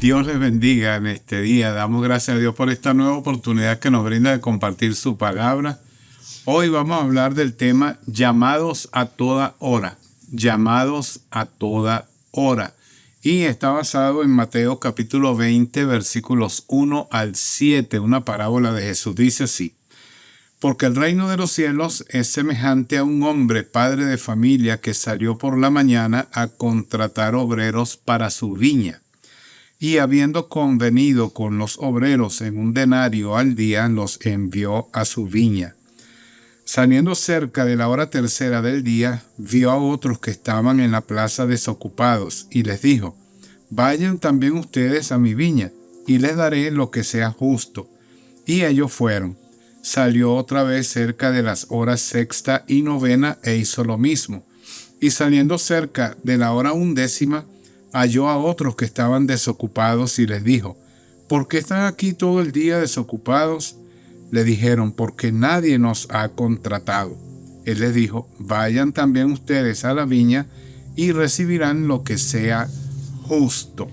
Dios les bendiga en este día. Damos gracias a Dios por esta nueva oportunidad que nos brinda de compartir su palabra. Hoy vamos a hablar del tema llamados a toda hora. Llamados a toda hora. Y está basado en Mateo capítulo 20, versículos 1 al 7, una parábola de Jesús. Dice así: porque el reino de los cielos es semejante a un hombre, padre de familia, que salió por la mañana a contratar obreros para su viña. Y habiendo convenido con los obreros en un denario al día, los envió a su viña. Saliendo cerca de la hora tercera del día, vio a otros que estaban en la plaza desocupados, y les dijo: vayan también ustedes a mi viña, y les daré lo que sea justo. Y ellos fueron. Salió otra vez cerca de las horas sexta y novena, e hizo lo mismo. Y saliendo cerca de la hora 11, halló a otros que estaban desocupados, y les dijo: ¿por qué están aquí todo el día desocupados? Le dijeron: porque nadie nos ha contratado. Él les dijo: vayan también ustedes a la viña y recibirán lo que sea justo.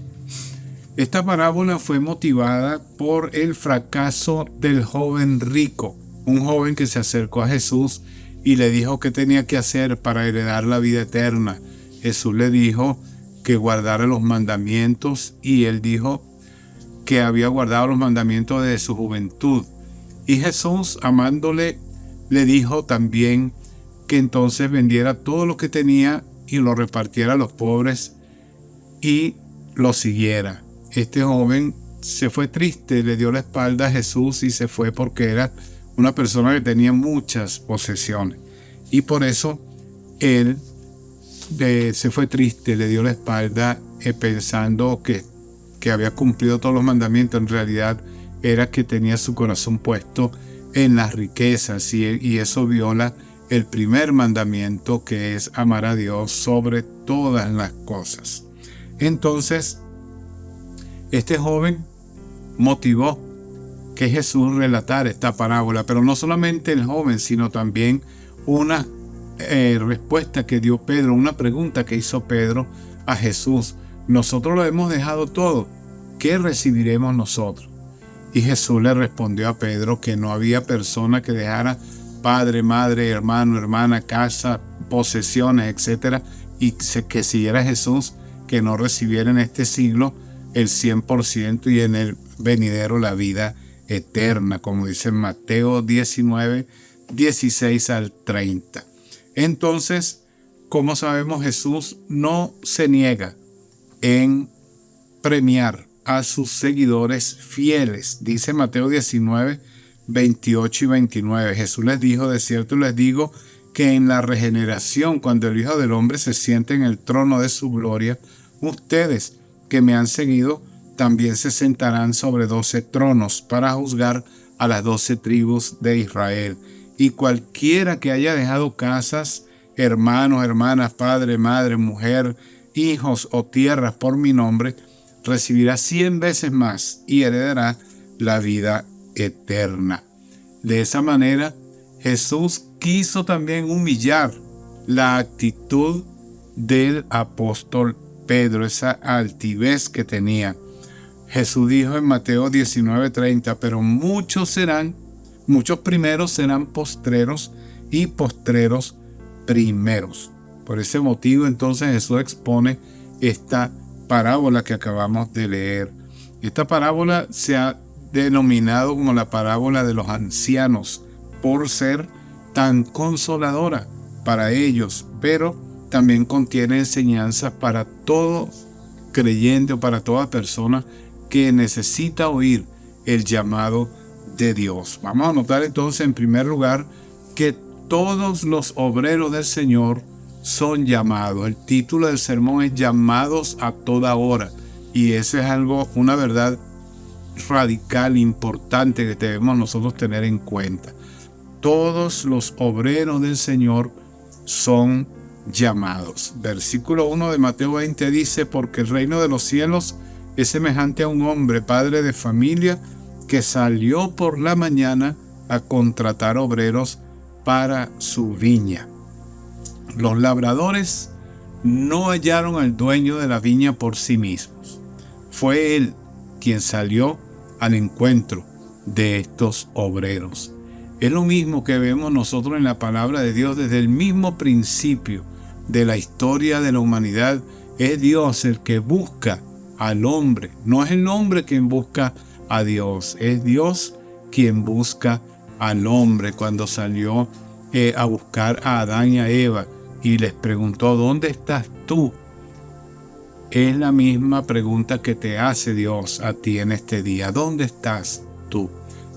Esta parábola fue motivada por el fracaso del joven rico, un joven que se acercó a Jesús y le dijo qué tenía que hacer para heredar la vida eterna. Jesús le dijo que guardara los mandamientos, y él dijo que había guardado los mandamientos desde su juventud. Y Jesús, amándole, le dijo también que entonces vendiera todo lo que tenía y lo repartiera a los pobres y lo siguiera. Este joven se fue triste, le dio la espalda a Jesús y se fue, porque era una persona que tenía muchas posesiones. Y por eso él se fue triste, le dio la espalda pensando que había cumplido todos los mandamientos. En realidad era que tenía su corazón puesto en las riquezas, y eso viola el primer mandamiento, que es amar a Dios sobre todas las cosas. Entonces, este joven motivó que Jesús relatara esta parábola, pero no solamente el joven, sino también una respuesta que dio Pedro, una pregunta que hizo Pedro a Jesús: nosotros lo hemos dejado todo, ¿qué recibiremos nosotros? Y Jesús le respondió a Pedro que no había persona que dejara padre, madre, hermano, hermana, casa, posesiones, etcétera, y que siguiera a Jesús, que no recibiera en este siglo el 100% y en el venidero la vida eterna, como dice en Mateo 19, 16 al 30. Entonces, como sabemos, Jesús no se niega en premiar a sus seguidores fieles. Dice Mateo 19, 28 y 29. Jesús les dijo: de cierto les digo que en la regeneración, cuando el Hijo del Hombre se siente en el trono de su gloria, ustedes que me han seguido también se sentarán sobre 12 tronos para juzgar a las 12 tribus de Israel. Y cualquiera que haya dejado casas, hermanos, hermanas, padre, madre, mujer, hijos o tierras por mi nombre, recibirá 100 veces más y heredará la vida eterna. De esa manera, Jesús quiso también humillar la actitud del apóstol Pedro, esa altivez que tenía. Jesús dijo en Mateo 19:30: pero muchos primeros serán postreros, y postreros primeros. Por ese motivo, entonces, Jesús expone esta parábola que acabamos de leer. Esta parábola se ha denominado como la parábola de los ancianos por ser tan consoladora para ellos, pero también contiene enseñanzas para todo creyente o para toda persona que necesita oír el llamado de Dios. Vamos a notar entonces, en primer lugar, que todos los obreros del Señor son llamados. El título del sermón es llamados a toda hora, y eso es una verdad radical, importante, que debemos nosotros tener en cuenta. Todos los obreros del Señor son llamados. Versículo 1 de Mateo 20 dice: porque el reino de los cielos es semejante a un hombre, padre de familia, que salió por la mañana a contratar obreros para su viña. Los labradores no hallaron al dueño de la viña por sí mismos. Fue él quien salió al encuentro de estos obreros. Es lo mismo que vemos nosotros en la palabra de Dios desde el mismo principio de la historia de la humanidad. Es Dios el que busca al hombre. No es el hombre quien busca a Dios. Es Dios quien busca al hombre. Cuando salió a buscar a Adán y a Eva y les preguntó, ¿dónde estás tú? Es la misma pregunta que te hace Dios a ti en este día. ¿Dónde estás tú?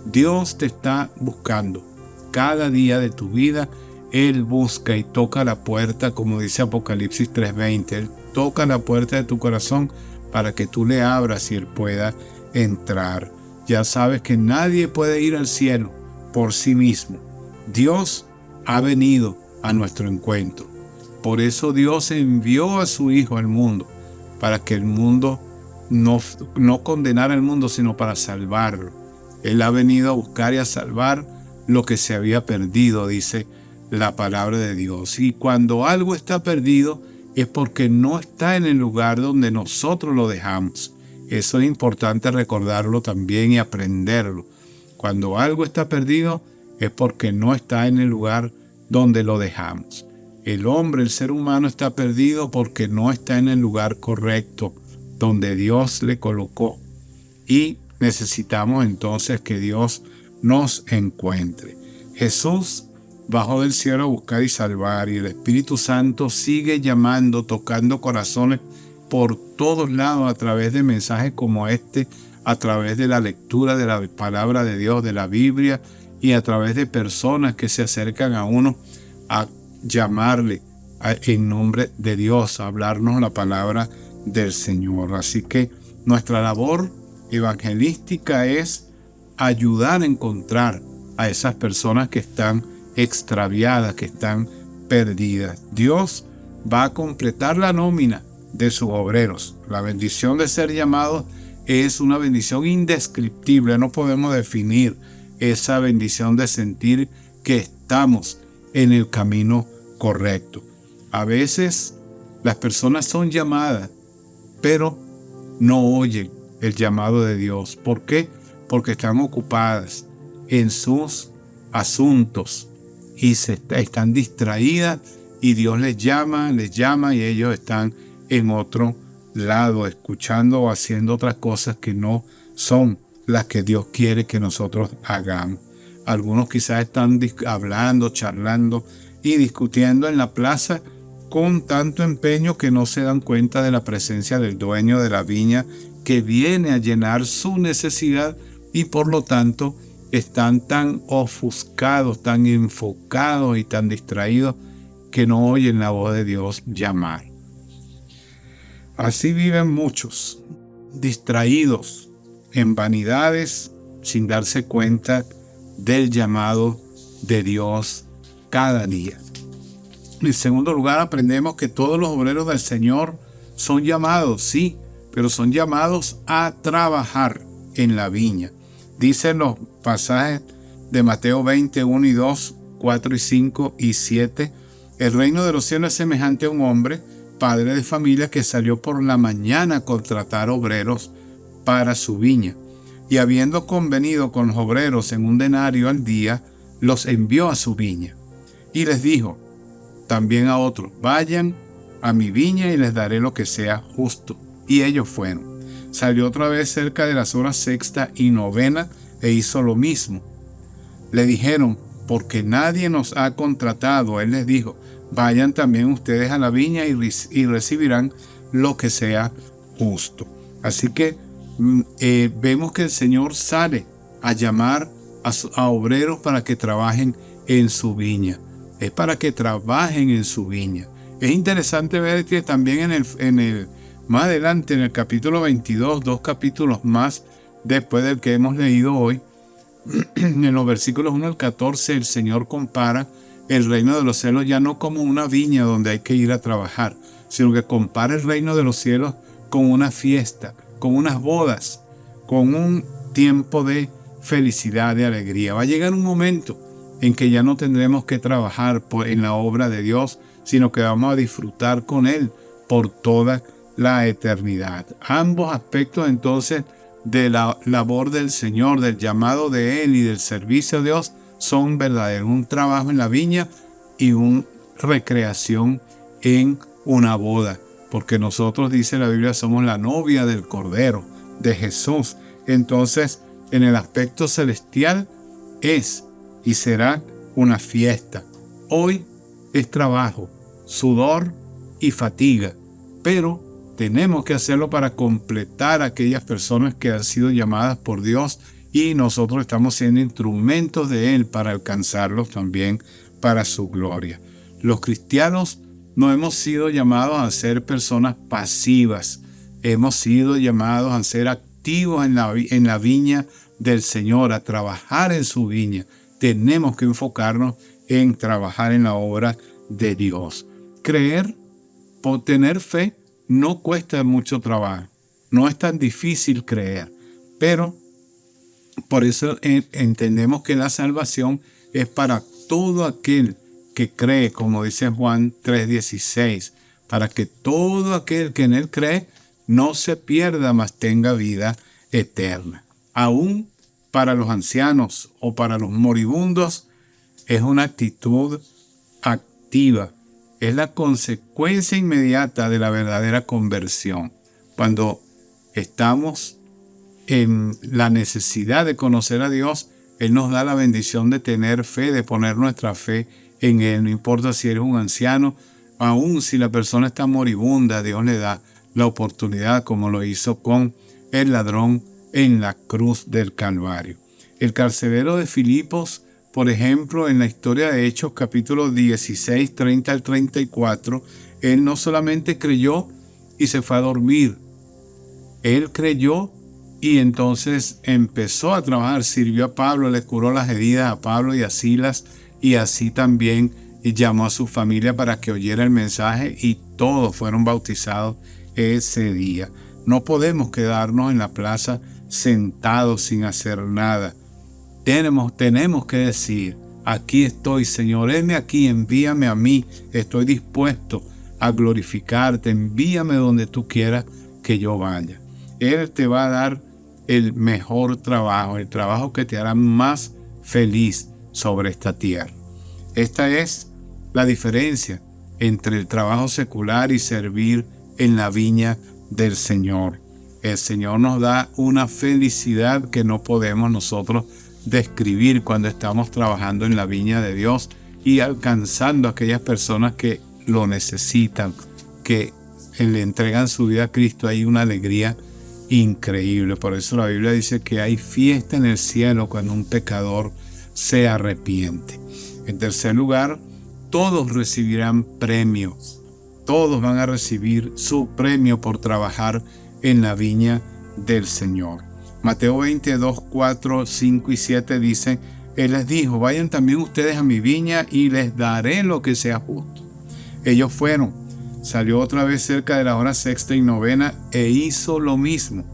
Dios te está buscando. Cada día de tu vida, Él busca y toca la puerta, como dice Apocalipsis 3:20. Él toca la puerta de tu corazón para que tú le abras y Él pueda entrar. Ya sabes que nadie puede ir al cielo por sí mismo. Dios ha venido a nuestro encuentro. Por eso Dios envió a su Hijo al mundo, para que el mundo no condenara al mundo, sino para salvarlo. Él ha venido a buscar y a salvar lo que se había perdido, dice la palabra de Dios. Y cuando algo está perdido es porque no está en el lugar donde nosotros lo dejamos. Eso es importante recordarlo también y aprenderlo. Cuando algo está perdido es porque no está en el lugar donde lo dejamos. El hombre, el ser humano, está perdido porque no está en el lugar correcto donde Dios le colocó. Y necesitamos entonces que Dios nos encuentre. Jesús bajó del cielo a buscar y salvar, y el Espíritu Santo sigue llamando, tocando corazones por todos lados a través de mensajes como este, a través de la lectura de la palabra de Dios, de la Biblia, y a través de personas que se acercan a uno a llamarle en nombre de Dios, a hablarnos la palabra del Señor. Así que nuestra labor evangelística es ayudar a encontrar a esas personas que están extraviadas, que están perdidas. Dios va a completar la nómina de sus obreros. La bendición de ser llamados es una bendición indescriptible. No podemos definir esa bendición de sentir que estamos en el camino correcto. A veces las personas son llamadas, pero no oyen el llamado de Dios. ¿Por qué? Porque están ocupadas en sus asuntos y están distraídas, y Dios les llama y ellos están en otro lado, escuchando o haciendo otras cosas que no son las que Dios quiere que nosotros hagamos. Algunos quizás están hablando, charlando y discutiendo en la plaza con tanto empeño que no se dan cuenta de la presencia del dueño de la viña, que viene a llenar su necesidad, y por lo tanto están tan ofuscados, tan enfocados y tan distraídos que no oyen la voz de Dios llamar. Así viven muchos, distraídos en vanidades, sin darse cuenta del llamado de Dios cada día. En segundo lugar, aprendemos que todos los obreros del Señor son llamados, sí, pero son llamados a trabajar en la viña. Dicen los pasajes de Mateo 20, 1 y 2, 4 y 5 y 7. El reino de los cielos es semejante a un hombre, padre de familia, que salió por la mañana a contratar obreros para su viña. Y habiendo convenido con los obreros en un denario al día, los envió a su viña. Y les dijo también a otros: vayan a mi viña y les daré lo que sea justo. Y ellos fueron. Salió otra vez cerca de las horas sexta y novena e hizo lo mismo. Le dijeron: porque nadie nos ha contratado. Él les dijo: vayan también ustedes a la viña y recibirán lo que sea justo. Así que vemos que el Señor sale a llamar a obreros para que trabajen en su viña. Es para que trabajen en su viña. Es interesante ver que también más adelante, en el capítulo 22, 2 capítulos más después del que hemos leído hoy, en los versículos 1 al 14, el Señor compara el reino de los cielos ya no como una viña donde hay que ir a trabajar, sino que compara el reino de los cielos con una fiesta, con unas bodas, con un tiempo de felicidad, de alegría. Va a llegar un momento en que ya no tendremos que trabajar en la obra de Dios, sino que vamos a disfrutar con Él por toda la eternidad. Ambos aspectos entonces de la labor del Señor, del llamado de Él y del servicio a Dios son verdaderos. Un trabajo en la viña y una recreación en una boda. Porque nosotros, dice la Biblia, somos la novia del Cordero, de Jesús. Entonces, en el aspecto celestial es y será una fiesta. Hoy es trabajo, sudor y fatiga, pero tenemos que hacerlo para completar a aquellas personas que han sido llamadas por Dios y nosotros estamos siendo instrumentos de Él para alcanzarlos también para su gloria. Los cristianos no hemos sido llamados a ser personas pasivas, hemos sido llamados a ser activos en la viña del Señor, a trabajar en su viña. Tenemos que enfocarnos en trabajar en la obra de Dios. Creer, por tener fe, no cuesta mucho trabajo. No es tan difícil creer, pero por eso entendemos que la salvación es para todo aquel que cree, como dice Juan 3:16, para que todo aquel que en él cree no se pierda, mas tenga vida eterna. Aún para los ancianos o para los moribundos es una actitud activa. Es la consecuencia inmediata de la verdadera conversión. Cuando estamos en la necesidad de conocer a Dios, Él nos da la bendición de tener fe, de poner nuestra fe en Él. No importa si eres un anciano, aún si la persona está moribunda, Dios le da la oportunidad, como lo hizo con el ladrón en la cruz del Calvario. El carcelero de Filipos, por ejemplo, en la historia de Hechos, capítulo 16, 30 al 34, él no solamente creyó y se fue a dormir. Él creyó y entonces empezó a trabajar, sirvió a Pablo, le curó las heridas a Pablo y a Silas, y así también llamó a su familia para que oyera el mensaje y todos fueron bautizados ese día. No podemos quedarnos en la plaza sentados sin hacer nada. Tenemos que decir, aquí estoy, Señor, heme aquí, envíame a mí, estoy dispuesto a glorificarte, envíame donde tú quieras que yo vaya. Él te va a dar el mejor trabajo, el trabajo que te hará más feliz sobre esta tierra. Esta es la diferencia entre el trabajo secular y servir en la viña del Señor. El Señor nos da una felicidad que no podemos nosotros describir cuando estamos trabajando en la viña de Dios y alcanzando a aquellas personas que lo necesitan, que le entregan su vida a Cristo. Hay una alegría increíble. Por eso la Biblia dice que hay fiesta en el cielo cuando un pecador se arrepiente. En tercer lugar, todos recibirán premios. Todos van a recibir su premio por trabajar en la viña del Señor. Mateo 22, 4, 5 y 7 dice, Él les dijo, vayan también ustedes a mi viña y les daré lo que sea justo. Ellos fueron. Salió otra vez cerca de la hora sexta y novena e hizo lo mismo.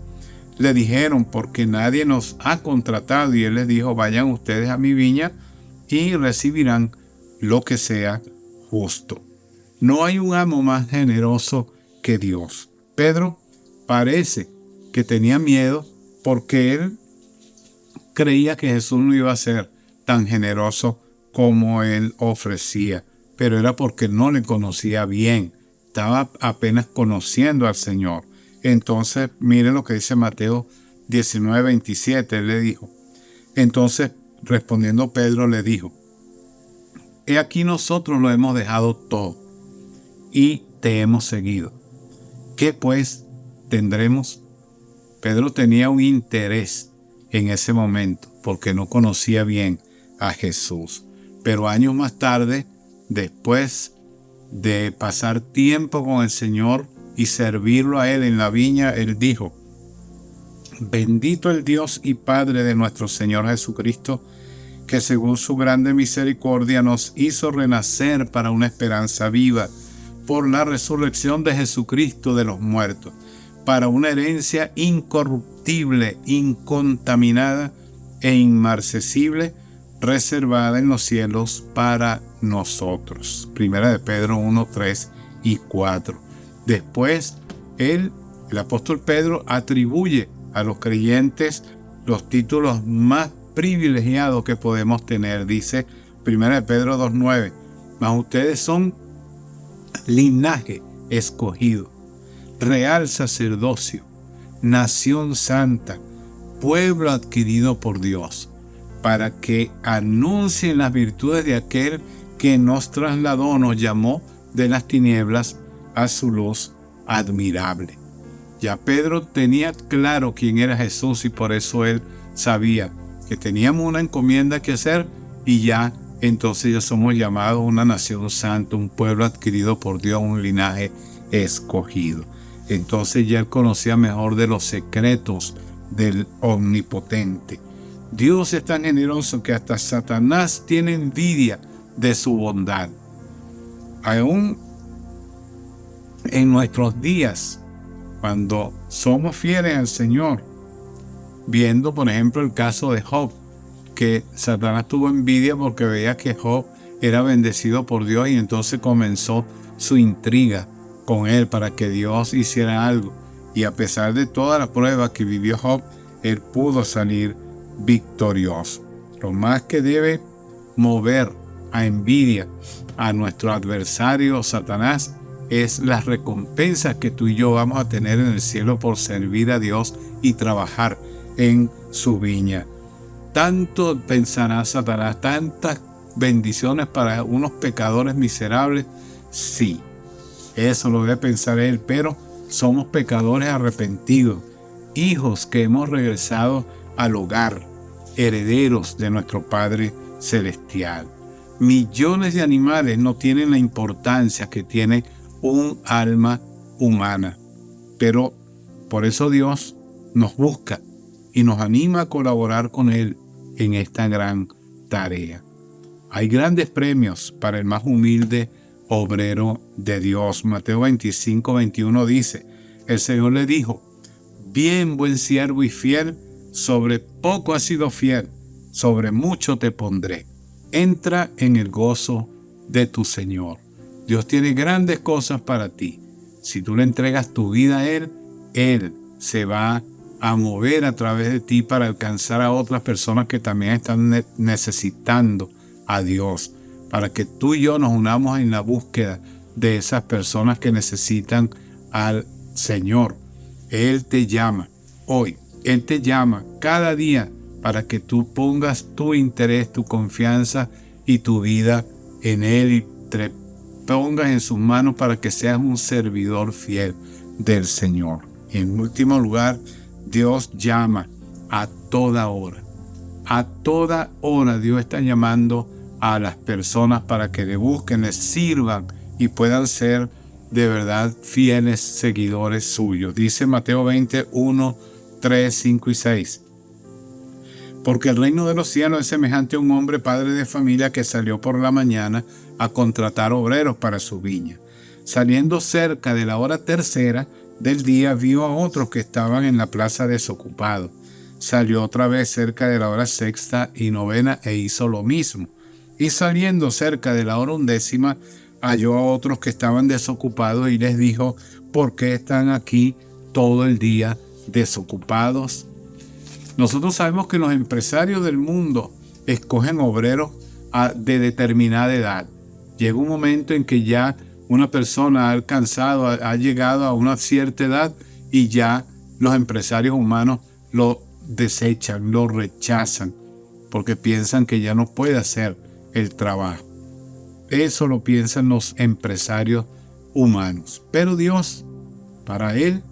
Le dijeron, porque nadie nos ha contratado. Y Él les dijo, vayan ustedes a mi viña y recibirán lo que sea justo. No hay un amo más generoso que Dios. Pedro parece que tenía miedo porque él creía que Jesús no iba a ser tan generoso como él ofrecía, pero era porque no le conocía bien, estaba apenas conociendo al Señor. Entonces, miren lo que dice Mateo 19, 27, él le dijo. Entonces, respondiendo Pedro, le dijo, he aquí nosotros lo hemos dejado todo y te hemos seguido. ¿Qué pues tendremos? Pedro tenía un interés en ese momento porque no conocía bien a Jesús. Pero años más tarde, después de pasar tiempo con el Señor y servirlo a Él en la viña, Él dijo, bendito el Dios y Padre de nuestro Señor Jesucristo, que según su grande misericordia nos hizo renacer para una esperanza viva por la resurrección de Jesucristo de los muertos, para una herencia incorruptible, incontaminada e inmarcesible, reservada en los cielos para nosotros. Primera de Pedro 1, 3 y 4. Después, el apóstol Pedro atribuye a los creyentes los títulos más privilegiados que podemos tener. Dice 1 Pedro 2:9, mas ustedes son linaje escogido, real sacerdocio, nación santa, pueblo adquirido por Dios, para que anuncien las virtudes de aquel que nos trasladó, nos llamó de las tinieblas a su luz admirable. Ya Pedro tenía claro quién era Jesús y por eso él sabía que teníamos una encomienda que hacer y ya entonces ya somos llamados una nación santa, un pueblo adquirido por Dios, un linaje escogido. Entonces ya él conocía mejor de los secretos del Omnipotente. Dios es tan generoso que hasta Satanás tiene envidia de su bondad. Aún en nuestros días, cuando somos fieles al Señor, viendo por ejemplo el caso de Job, que Satanás tuvo envidia porque veía que Job era bendecido por Dios y entonces comenzó su intriga con él para que Dios hiciera algo. Y a pesar de toda la prueba que vivió Job, él pudo salir victorioso. Lo más que debe mover a envidia a nuestro adversario Satanás es las recompensas que tú y yo vamos a tener en el cielo por servir a Dios y trabajar en su viña. Tanto pensará Satanás, tantas bendiciones para unos pecadores miserables. Sí, eso lo debe pensar él, pero somos pecadores arrepentidos, hijos que hemos regresado al hogar, herederos de nuestro Padre Celestial. Millones de animales no tienen la importancia que tiene un alma humana, pero por eso Dios nos busca y nos anima a colaborar con Él en esta gran tarea. Hay grandes premios para el más humilde obrero de Dios. Mateo 25:21 dice, el Señor le dijo, bien, buen siervo y fiel, sobre poco has sido fiel, sobre mucho te pondré. Entra en el gozo de tu Señor. Dios tiene grandes cosas para ti. Si tú le entregas tu vida a Él, Él se va a mover a través de ti para alcanzar a otras personas que también están necesitando a Dios, para que tú y yo nos unamos en la búsqueda de esas personas que necesitan al Señor. Él te llama hoy, Él te llama cada día para que tú pongas tu interés, tu confianza y tu vida en Él y te pongas en sus manos para que seas un servidor fiel del Señor. En último lugar, Dios llama a toda hora. A toda hora Dios está llamando a las personas para que le busquen, les sirvan y puedan ser de verdad fieles seguidores suyos. Dice Mateo 21, 3, 5 y 6. Porque el reino de los cielos es semejante a un hombre padre de familia que salió por la mañana a contratar obreros para su viña. Saliendo cerca de la hora tercera del día, vio a otros que estaban en la plaza desocupados. Salió otra vez cerca de la hora sexta y novena e hizo lo mismo. Y saliendo cerca de la hora undécima, halló a otros que estaban desocupados y les dijo, ¿por qué están aquí todo el día desocupados? Nosotros sabemos que los empresarios del mundo escogen obreros de determinada edad. Llega un momento en que ya una persona ha alcanzado, ha llegado a una cierta edad y ya los empresarios humanos lo desechan, lo rechazan, porque piensan que ya no puede hacer el trabajo. Eso lo piensan los empresarios humanos. Pero Dios, para Él,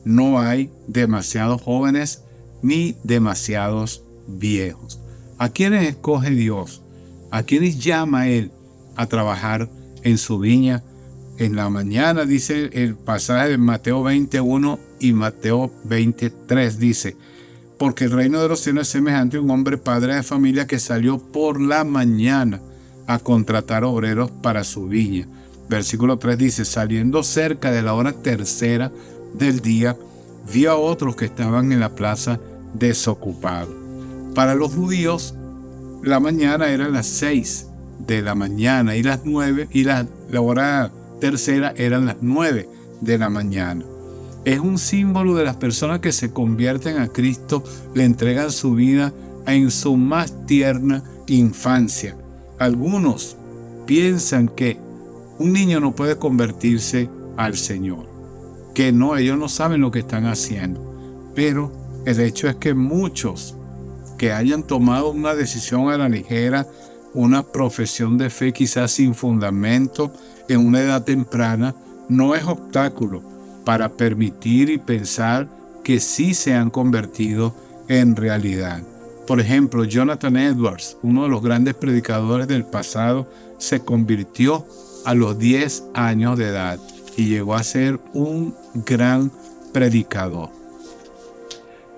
no hay demasiados jóvenes ni demasiados viejos. ¿A quiénes escoge Dios? ¿A quiénes llama Él a trabajar en su viña? En la mañana, dice el pasaje de Mateo 21 y Mateo 23, dice, porque el reino de los cielos es semejante a un hombre padre de familia que salió por la mañana a contratar obreros para su viña. Versículo 3 dice, saliendo cerca de la hora tercera del día, vio a otros que estaban en la plaza desocupados. Para los judíos, la mañana eran las 6 de la mañana y las 9 y la hora tercera eran las 9 de la mañana. Es un símbolo de las personas que se convierten a Cristo, le entregan su vida en su más tierna infancia. Algunos piensan que un niño no puede convertirse al Señor, que no, ellos no saben lo que están haciendo. Pero el hecho es que muchos que hayan tomado una decisión a la ligera, una profesión de fe quizás sin fundamento en una edad temprana, no es obstáculo para permitir y pensar que sí se han convertido en realidad. Por ejemplo, Jonathan Edwards, uno de los grandes predicadores del pasado, se convirtió a los 10 años de edad y llegó a ser un gran predicador.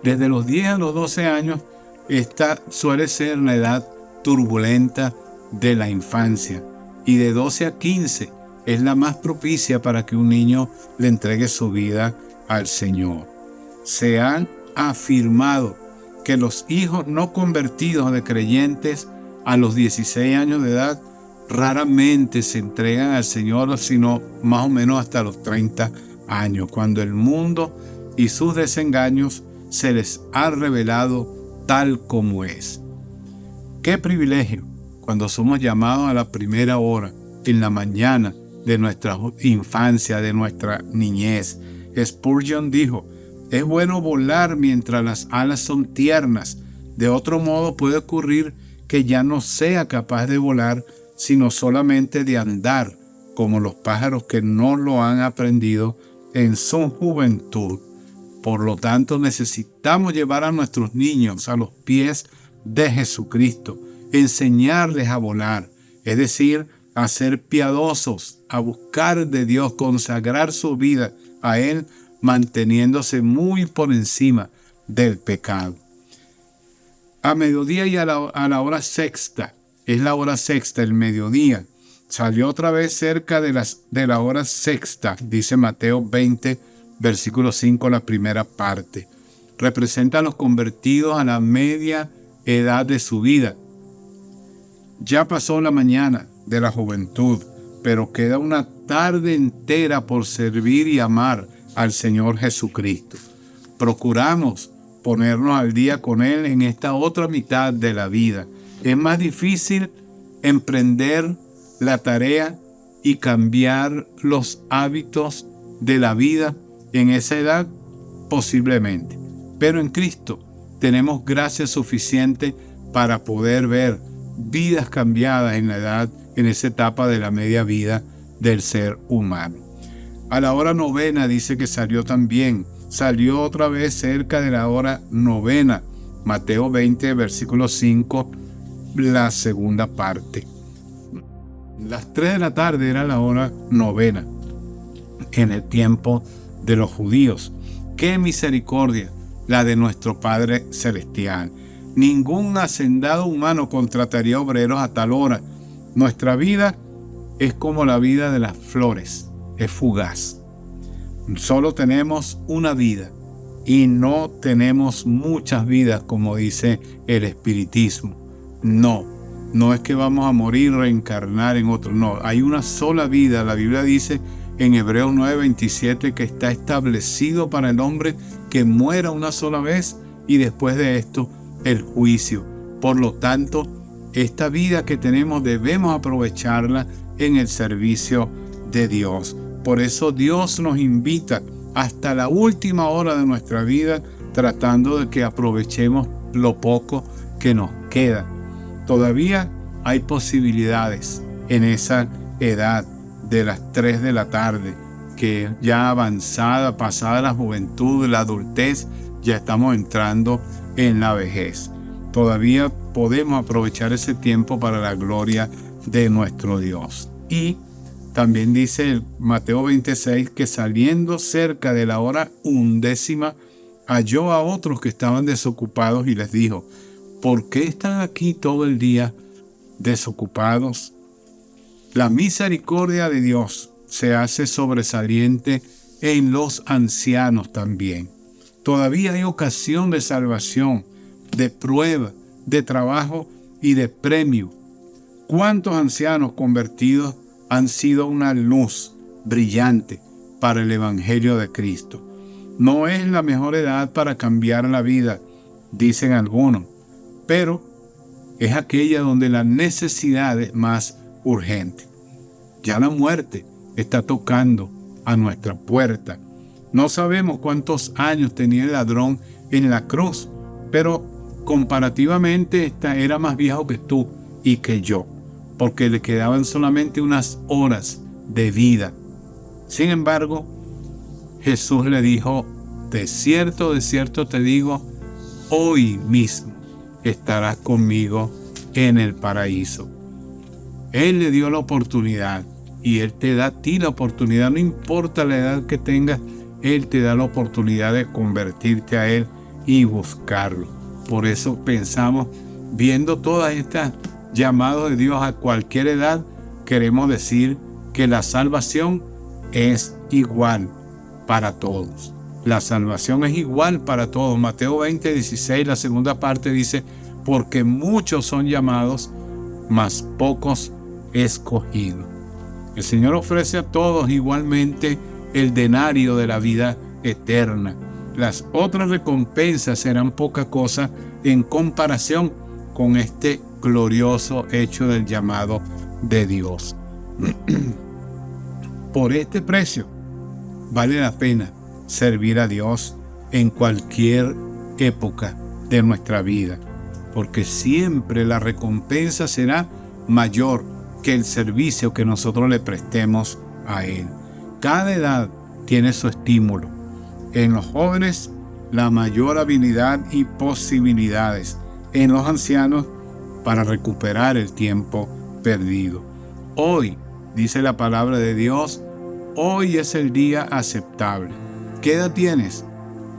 Desde los 10 a los 12 años, esta suele ser la edad turbulenta de la infancia, y de 12 a 15 es la más propicia para que un niño le entregue su vida al Señor. Se han afirmado que los hijos no convertidos de creyentes a los 16 años de edad raramente se entregan al Señor, sino más o menos hasta los 30 años, cuando el mundo y sus desengaños se les ha revelado tal como es. ¡Qué privilegio cuando somos llamados a la primera hora, en la mañana de nuestra infancia, de nuestra niñez! Spurgeon dijo: es bueno volar mientras las alas son tiernas. De otro modo puede ocurrir que ya no sea capaz de volar, sino solamente de andar, como los pájaros que no lo han aprendido en su juventud. Por lo tanto, necesitamos llevar a nuestros niños a los pies de Jesucristo, enseñarles a volar, es decir, a ser piadosos, a buscar de Dios, consagrar su vida a Él, manteniéndose muy por encima del pecado. A mediodía y a la hora sexta, es la hora sexta, el mediodía, salió otra vez cerca de la hora sexta, dice Mateo 20, versículo 5, la primera parte. Representa a los convertidos a la media edad de su vida. Ya pasó la mañana de la juventud, pero queda una tarde entera por servir y amar al Señor Jesucristo. Procuramos ponernos al día con Él en esta otra mitad de la vida. Es más difícil emprender la tarea y cambiar los hábitos de la vida en esa edad, posiblemente. Pero en Cristo tenemos gracia suficiente para poder ver vidas cambiadas en la edad, en esa etapa de la media vida del ser humano. A la hora novena dice que salió también. Salió otra vez cerca de la hora novena. Mateo 20, versículo 5, la segunda parte. Las 3 de la tarde era la hora novena en el tiempo de los judíos. ¡Qué misericordia la de nuestro Padre Celestial! Ningún hacendado humano contrataría obreros a tal hora. Nuestra vida es como la vida de las flores, es fugaz. Solo tenemos una vida y no tenemos muchas vidas, como dice el espiritismo. No es que vamos a morir, reencarnar en otro. No, hay una sola vida. La Biblia dice en Hebreos 9:27 que está establecido para el hombre que muera una sola vez y después de esto el juicio. Por lo tanto, esta vida que tenemos debemos aprovecharla en el servicio de Dios. Por eso Dios nos invita hasta la última hora de nuestra vida, tratando de que aprovechemos lo poco que nos queda. Todavía hay posibilidades en esa edad de las 3 de la tarde, que ya avanzada, pasada la juventud, la adultez, ya estamos entrando en la vejez. Todavía podemos aprovechar ese tiempo para la gloria de nuestro Dios. Y también dice el Mateo 26 que saliendo cerca de la hora 11, halló a otros que estaban desocupados y les dijo: ¿por qué están aquí todo el día desocupados? La misericordia de Dios se hace sobresaliente en los ancianos también. Todavía hay ocasión de salvación, de prueba, de trabajo y de premio. ¿Cuántos ancianos convertidos han sido una luz brillante para el Evangelio de Cristo? No es la mejor edad para cambiar la vida, dicen algunos, pero es aquella donde la necesidad es más urgente. Ya la muerte está tocando a nuestra puerta. No sabemos cuántos años tenía el ladrón en la cruz, pero comparativamente era más viejo que tú y que yo, porque le quedaban solamente unas horas de vida. Sin embargo, Jesús le dijo: de cierto te digo, hoy mismo estarás conmigo en el paraíso. Él le dio la oportunidad y Él te da a ti la oportunidad, no importa la edad que tengas, Él te da la oportunidad de convertirte a Él y buscarlo. Por eso pensamos, viendo todas estas llamados de Dios a cualquier edad, queremos decir que la salvación es igual para todos. La salvación es igual para todos. Mateo 20:16, la segunda parte dice: porque muchos son llamados, mas pocos escogidos. El Señor ofrece a todos igualmente el denario de la vida eterna. Las otras recompensas serán poca cosa en comparación con este glorioso hecho del llamado de Dios. Por este precio vale la pena servir a Dios en cualquier época de nuestra vida, porque siempre la recompensa será mayor que el servicio que nosotros le prestemos a Él. Cada edad tiene su estímulo. En los jóvenes, la mayor habilidad y posibilidades. En los ancianos, para recuperar el tiempo perdido. Hoy, dice la palabra de Dios, hoy es el día aceptable. ¿Qué edad tienes?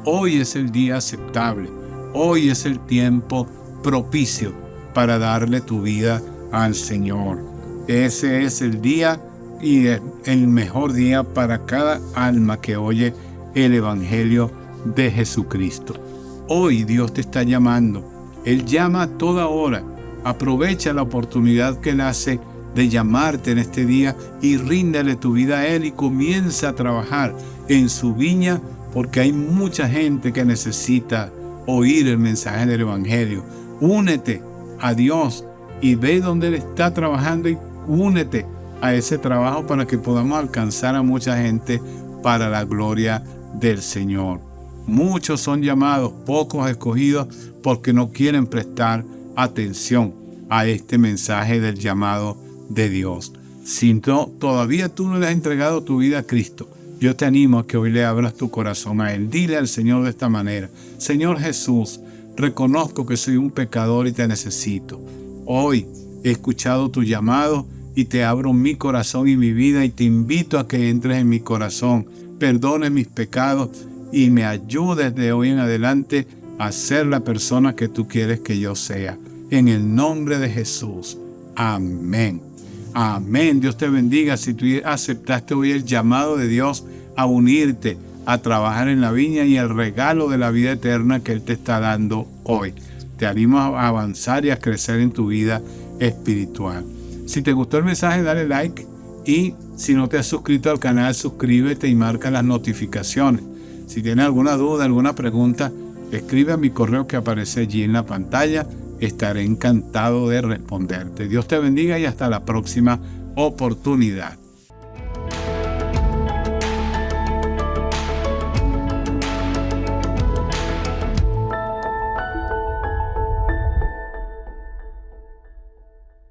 Hoy es el día aceptable. Hoy es el tiempo propicio para darle tu vida al Señor. Ese es el día y el mejor día para cada alma que oye el Evangelio de Jesucristo. Hoy Dios te está llamando. Él llama a toda hora. Aprovecha la oportunidad que Él hace de llamarte en este día y ríndele tu vida a Él y comienza a trabajar en su viña, porque hay mucha gente que necesita oír el mensaje del Evangelio. Únete a Dios y ve donde Él está trabajando y únete a ese trabajo para que podamos alcanzar a mucha gente para la gloria del Señor. Muchos son llamados, pocos escogidos, porque no quieren prestar atención a este mensaje del llamado de Dios. Si todavía tú no le has entregado tu vida a Cristo, yo te animo a que hoy le abras tu corazón a Él. Dile al Señor de esta manera: Señor Jesús, reconozco que soy un pecador y te necesito. Hoy he escuchado tu llamado y te abro mi corazón y mi vida y te invito a que entres en mi corazón, perdones mis pecados y me ayudes de hoy en adelante a ser la persona que tú quieres que yo sea. En el nombre de Jesús. Amén. Amén. Dios te bendiga. Si tú aceptaste hoy el llamado de Dios a unirte, a trabajar en la viña y el regalo de la vida eterna que Él te está dando hoy. Te animo a avanzar y a crecer en tu vida espiritual. Si te gustó el mensaje, dale like, y si no te has suscrito al canal, suscríbete y marca las notificaciones. Si tienes alguna duda, alguna pregunta, escribe a mi correo que aparece allí en la pantalla. Estaré encantado de responderte. Dios te bendiga y hasta la próxima oportunidad.